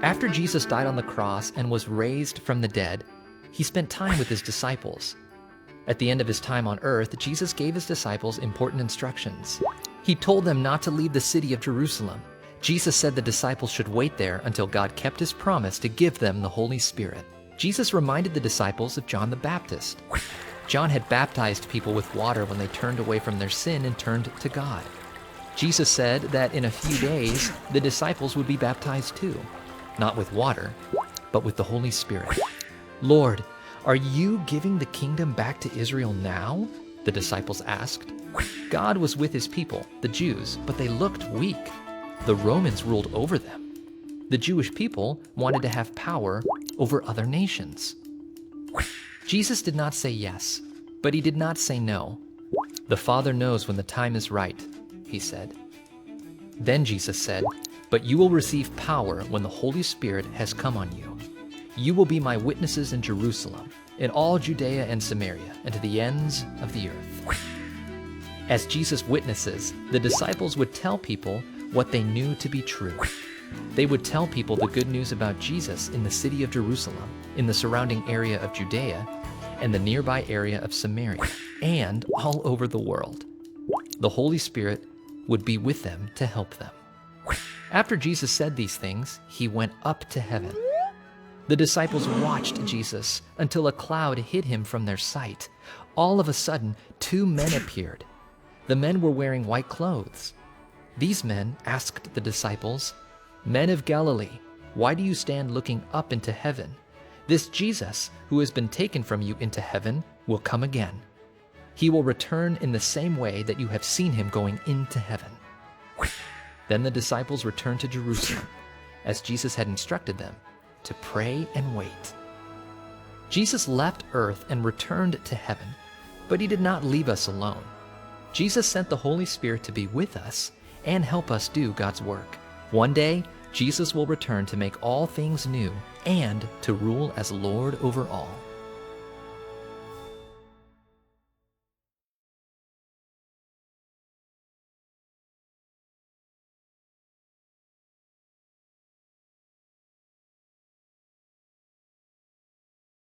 After Jesus died on the cross and was raised from the dead, he spent time with his disciples. At the end of his time on earth, Jesus gave his disciples important instructions. He told them not to leave the city of Jerusalem. Jesus said the disciples should wait there until God kept his promise to give them the Holy Spirit. Jesus reminded the disciples of John the Baptist. John had baptized people with water when they turned away from their sin and turned to God. Jesus said that in a few days, the disciples would be baptized too, not with water, but with the Holy Spirit. "Lord, are you giving the kingdom back to Israel now?" the disciples asked. God was with his people, the Jews, but they looked weak. The Romans ruled over them. The Jewish people wanted to have power over other nations. Jesus did not say yes, but he did not say no. "The Father knows when the time is right," he said. Then Jesus said, "But you will receive power when the Holy Spirit has come on you. You will be my witnesses in Jerusalem, in all Judea and Samaria, and to the ends of the earth." As Jesus' witnesses, the disciples would tell people what they knew to be true. They would tell people the good news about Jesus in the city of Jerusalem, in the surrounding area of Judea, and the nearby area of Samaria, and all over the world. The Holy Spirit would be with them to help them. After Jesus said these things, he went up to heaven. The disciples watched Jesus until a cloud hid him from their sight. All of a sudden, two men appeared. The men were wearing white clothes. These men asked the disciples, "Men of Galilee, why do you stand looking up into heaven? This Jesus, who has been taken from you into heaven, will come again. He will return in the same way that you have seen him going into heaven." Then the disciples returned to Jerusalem, as Jesus had instructed them, to pray and wait. Jesus left earth and returned to heaven, but he did not leave us alone. Jesus sent the Holy Spirit to be with us and help us do God's work. One day, Jesus will return to make all things new and to rule as Lord over all.